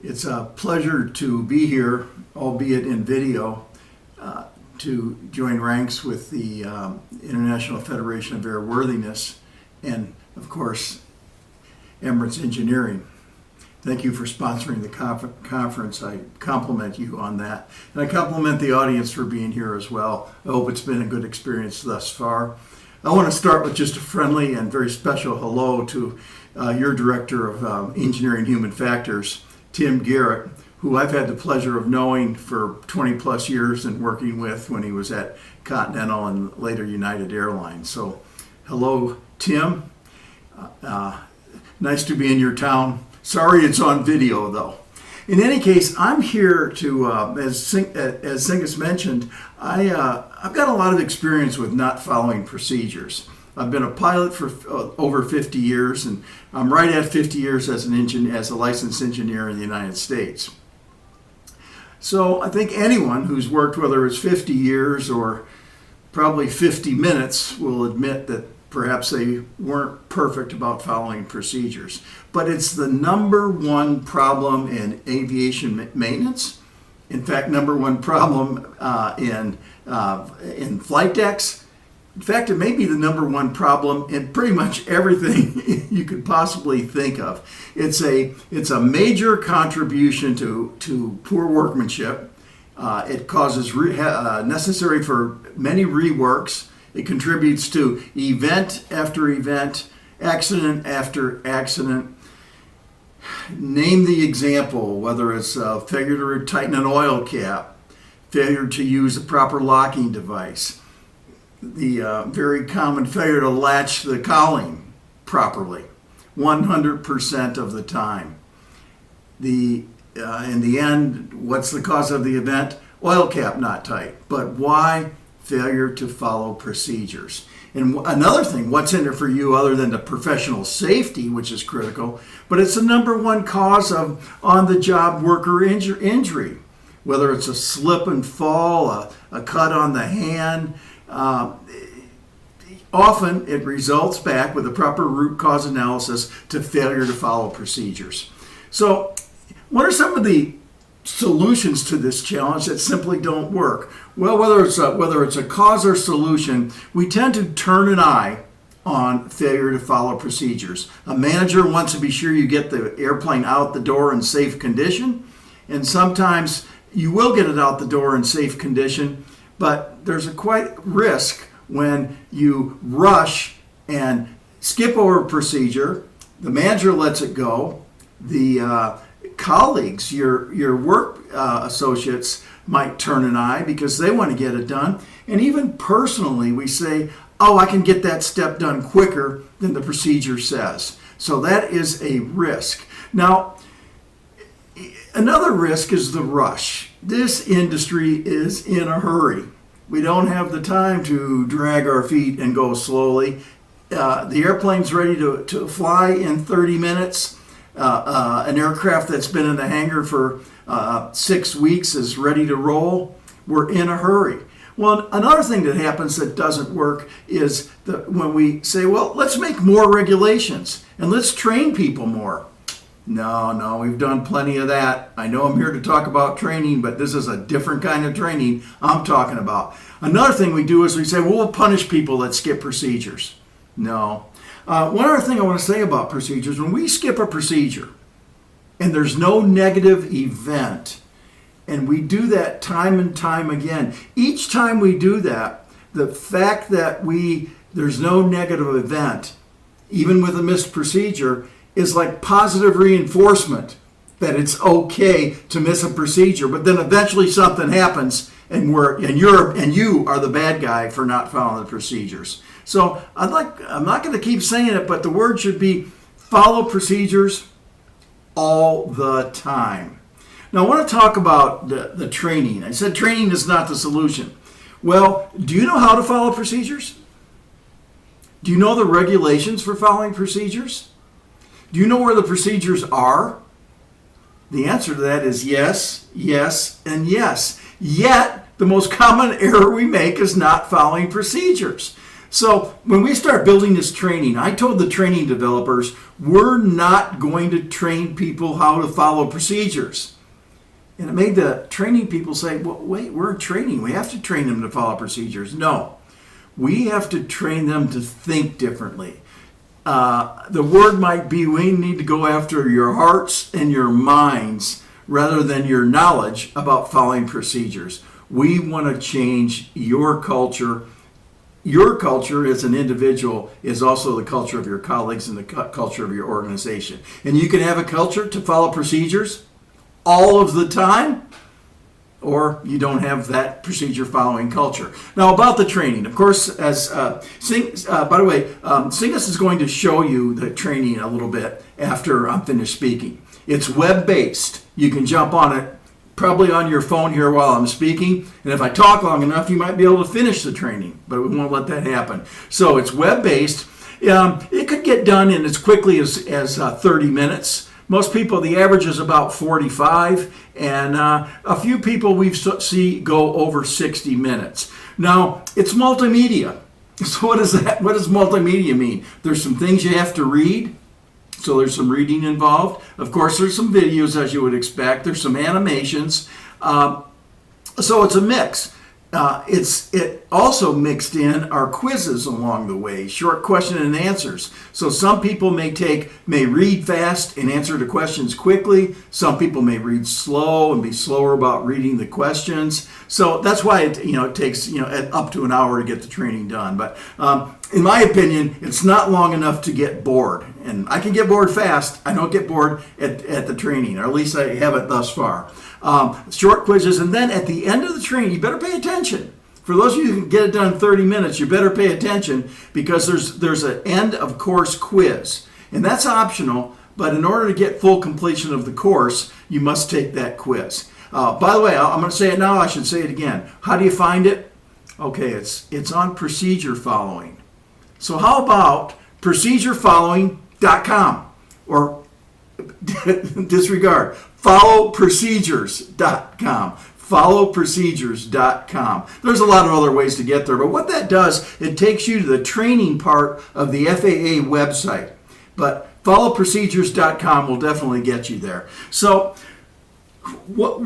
It's a pleasure to be here, albeit in video, to join ranks with the International Federation of Airworthiness and, of course, Emirates Engineering. Thank you for sponsoring the conference. I compliment you on that. And I compliment the audience for being here as well. I hope it's been a good experience thus far. I want to start with just a friendly and very special hello to your Director of Engineering Human Factors, Tim Garrett, who I've had the pleasure of knowing for 20 plus years and working with when he was at Continental and later United Airlines. So hello, Tim. Nice to be in your town. Sorry it's on video, though. In any case, I'm here to, as Singus mentioned, I've got a lot of experience with not following procedures. I've been a pilot for over 50 years, and I'm right at 50 years as a licensed engineer in the United States. So I think anyone who's worked, whether it's 50 years or probably 50 minutes, will admit that perhaps they weren't perfect about following procedures. But it's the number one problem in aviation maintenance. In fact, number one problem in flight decks. In fact, it may be the number one problem in pretty much everything you could possibly think of. It's a major contribution to poor workmanship. It causes necessary for many reworks. It contributes to event after event, accident after accident. Name the example, whether it's failure to tighten an oil cap, failure to use a proper locking device, the very common failure to latch the cowling properly, 100% of the time. In the end, what's the cause of the event? Oil cap not tight. But why? Failure to follow procedures. And another thing, what's in it for you other than the professional safety, which is critical, but it's the number one cause of on-the-job worker injury, whether it's a slip and fall, a cut on the hand. Often it results back with a proper root cause analysis to failure to follow procedures. So what are some of the solutions to this challenge that simply don't work? Well, whether it's a cause or solution, we tend to turn an eye on failure to follow procedures. A manager wants to be sure you get the airplane out the door in safe condition, and sometimes you will get it out the door in safe condition, but there's a quite risk when you rush and skip over a procedure. The manager lets it go. The colleagues, your work associates might turn an eye because they want to get it done. And even personally, we say, oh, I can get that step done quicker than the procedure says. So that is a risk. Now, another risk is the rush. This industry is in a hurry. We don't have the time to drag our feet and go slowly. The airplane's ready to fly in 30 minutes. An aircraft that's been in the hangar for 6 weeks is ready to roll. We're in a hurry. Well, another thing that happens that doesn't work is when we say, well, let's make more regulations and let's train people more. No, we've done plenty of that. I know I'm here to talk about training, but this is a different kind of training I'm talking about. Another thing we do is we say, well, we'll punish people that skip procedures. No. One other thing I want to say about procedures, when we skip a procedure and there's no negative event, and we do that time and time again, each time we do that, the fact that there's no negative event, even with a missed procedure, is like positive reinforcement that it's okay to miss a procedure, but then eventually something happens and you are the bad guy for not following the procedures. So I'm not going to keep saying it, but the word should be follow procedures all the time. Now I want to talk about the training. I said training is not the solution. Well, do you know how to follow procedures? Do you know the regulations for following procedures? Do you know where the procedures are? The answer to that is yes, yes, and yes. Yet, the most common error we make is not following procedures. So when we start building this training, I told the training developers, we're not going to train people how to follow procedures. And it made the training people say, well, wait, we're training. We have to train them to follow procedures. No, we have to train them to think differently. The word might be we need to go after your hearts and your minds rather than your knowledge about following procedures. We want to change your culture. Your culture as an individual is also the culture of your colleagues and the culture of your organization. And you can have a culture to follow procedures all of the time, or you don't have that procedure following culture. Now about the training, of course, as by the way, Singus is going to show you the training a little bit after I'm finished speaking. It's web-based. You can jump on it probably on your phone here while I'm speaking, and if I talk long enough, you might be able to finish the training, but we won't let that happen. So it's web-based. It could get done in as quickly as 30 minutes. Most people, the average is about 45, and a few people we see go over 60 minutes. Now, it's multimedia. So what is that? What does multimedia mean? There's some things you have to read. So there's some reading involved. Of course, there's some videos, as you would expect. There's some animations. So it's a mix. It also mixed in our quizzes along the way, short question and answers. So some people may read fast and answer the questions quickly. Some people may read slow and be slower about reading the questions. So that's why it takes up to an hour to get the training done. But in my opinion, it's not long enough to get bored. And I can get bored fast. I don't get bored at the training, or at least I haven't thus far. Short quizzes, and then at the end of the training, you better pay attention. For those of you who can get it done in 30 minutes, you better pay attention because there's an end of course quiz. And that's optional, but in order to get full completion of the course, you must take that quiz. By the way, I'm going to say it now, I should say it again. How do you find it? Okay, it's on procedure following. So how about procedurefollowing.com, or disregard, followprocedures.com. Followprocedures.com. There's a lot of other ways to get there, but what that does, it takes you to the training part of the FAA website. But followprocedures.com will definitely get you there. So what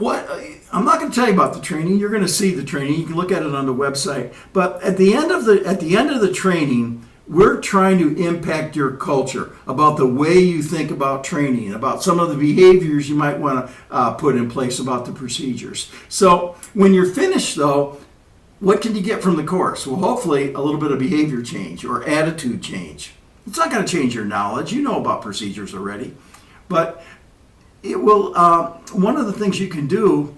I'm not going to tell you about the training. You're going to see the training. You can look at it on the website. But at the end of the training, we're trying to impact your culture about the way you think about training, about some of the behaviors you might want to put in place about the procedures. So when you're finished, though, what can you get from the course? Well, hopefully a little bit of behavior change or attitude change. It's not going to change your knowledge. You know about procedures already. But it will. One of the things you can do,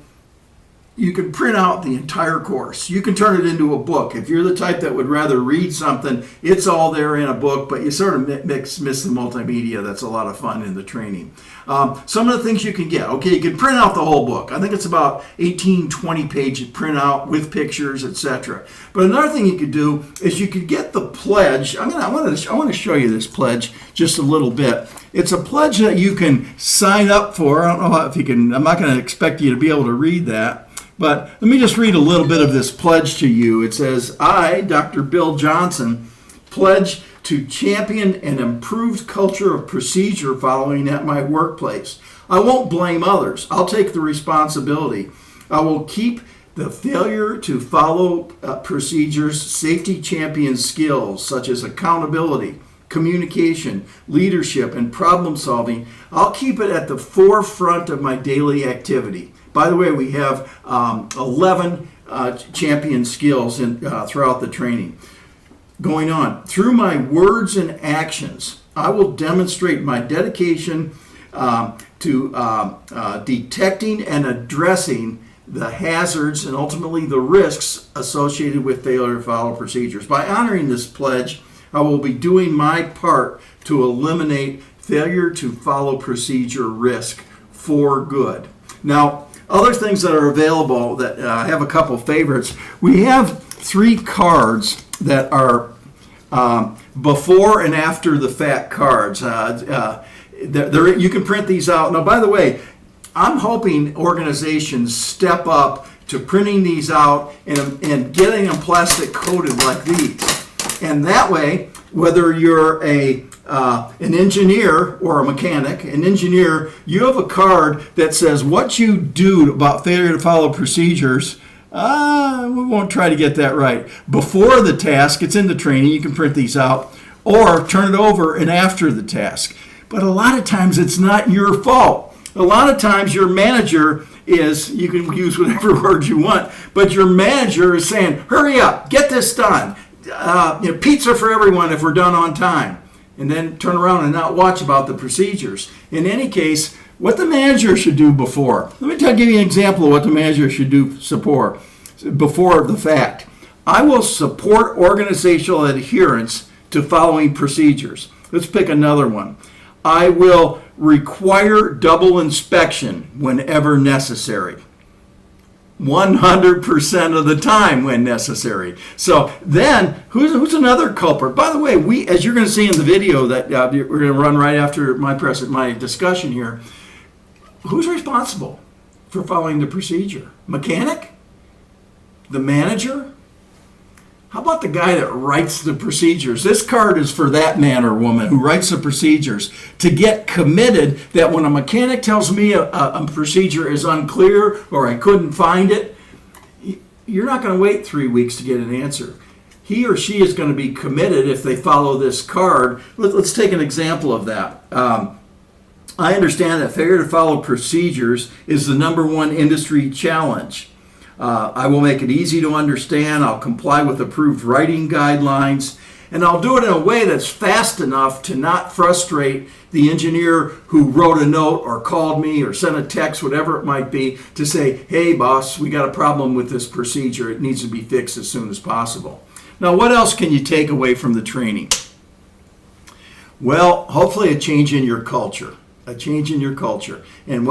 you can print out the entire course. You can turn it into a book. If you're the type that would rather read something, it's all there in a book, but you sort of miss the multimedia. That's a lot of fun in the training. Some of the things you can get. Okay, you can print out the whole book. I think it's about 18, 20 page printout with pictures, etc. But another thing you could do is you could get the pledge. I want to show you this pledge just a little bit. It's a pledge that you can sign up for. I don't know if you can. I'm not going to expect you to be able to read that. But let me just read a little bit of this pledge to you. It says, I, Dr. Bill Johnson, pledge to champion an improved culture of procedure following at my workplace. I won't blame others. I'll take the responsibility. I will keep the failure to follow procedures safety champion skills such as accountability, communication, leadership, and problem solving. I'll keep it at the forefront of my daily activity. By the way, we have 11 champion skills throughout the training. Going on, through my words and actions, I will demonstrate my dedication to detecting and addressing the hazards and ultimately the risks associated with failure to follow procedures. By honoring this pledge, I will be doing my part to eliminate failure to follow procedure risk for good. Now, other things that are available that I have a couple favorites. We have 3 cards that are before and after the fact cards. You can print these out. Now, by the way, I'm hoping organizations step up to printing these out and getting them plastic coated like these. And that way, whether you're an engineer or a mechanic, an engineer, you have a card that says what you do about failure to follow procedures. We won't try to get that right. Before the task, it's in the training, you can print these out, or turn it over and after the task. But a lot of times it's not your fault. A lot of times your manager is, you can use whatever word you want, but your manager is saying, hurry up, get this done. Pizza for everyone if we're done on time. And then turn around and not watch about the procedures. In any case, what the manager should do before. Let me give you an example of what the manager should do before the fact. I will support organizational adherence to following procedures. Let's pick another one. I will require double inspection whenever necessary. 100% of the time when necessary. So then, who's another culprit? By the way, as you're going to see in the video that we're going to run right after my discussion here, who's responsible for following the procedure? Mechanic? The manager? How about the guy that writes the procedures? This card is for that man or woman who writes the procedures to get committed that when a mechanic tells me a procedure is unclear or I couldn't find it, you're not going to wait 3 weeks to get an answer. He or she is going to be committed if they follow this card. Let's take an example of that. I understand that failure to follow procedures is the #1 industry challenge. I will make it easy to understand. I'll comply with approved writing guidelines, and I'll do it in a way that's fast enough to not frustrate the engineer who wrote a note or called me or sent a text, whatever it might be, to say, hey boss, we got a problem with this procedure. It needs to be fixed as soon as possible. Now, what else can you take away from the training? Well, hopefully a change in your culture. A change in your culture. And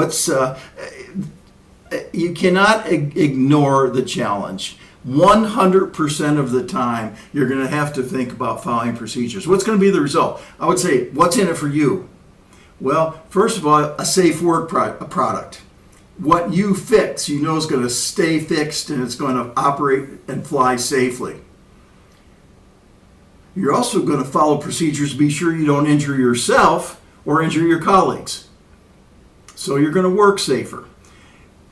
you cannot ignore the challenge. 100% of the time, you're going to have to think about following procedures. What's going to be the result? I would say, what's in it for you? Well, first of all, a safe work product. What you fix, you know is going to stay fixed and it's going to operate and fly safely. You're also going to follow procedures to be sure you don't injure yourself or injure your colleagues. So you're going to work safer.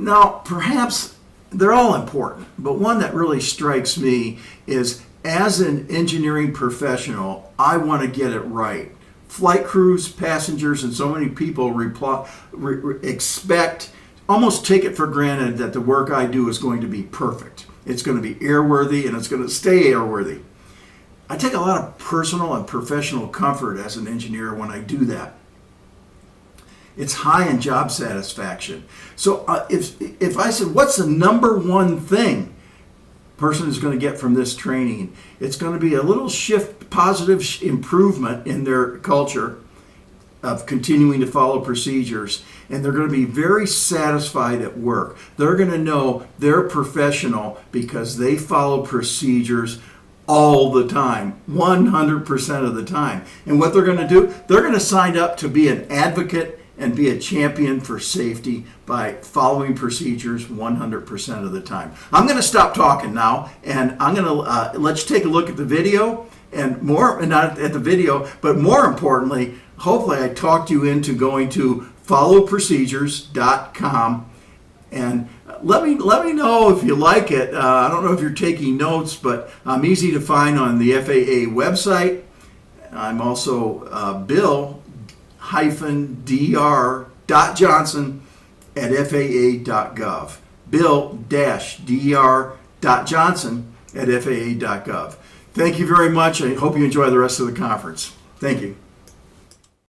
Now, perhaps they're all important, but one that really strikes me is, as an engineering professional, I want to get it right. Flight crews, passengers, and so many people expect, almost take it for granted that the work I do is going to be perfect. It's going to be airworthy and it's going to stay airworthy. I take a lot of personal and professional comfort as an engineer when I do that. It's high in job satisfaction. So if I said, what's the #1 thing a person is going to get from this training? It's going to be a little positive improvement in their culture of continuing to follow procedures. And they're going to be very satisfied at work. They're going to know they're professional because they follow procedures all the time, 100% of the time. And what they're going to do, they're going to sign up to be an advocate and be a champion for safety by following procedures 100% of the time. I'm going to stop talking now, and I'm going to let's take a look at the video, and not at the video, but more importantly, hopefully I talked you into going to followprocedures.com, and let me know if you like it. I don't know if you're taking notes, but I'm easy to find on the FAA website. I'm also bill-dr.johnson@faa.gov. bill-dr.johnson@faa.gov. Thank you very much. I hope you enjoy the rest of the conference. Thank you.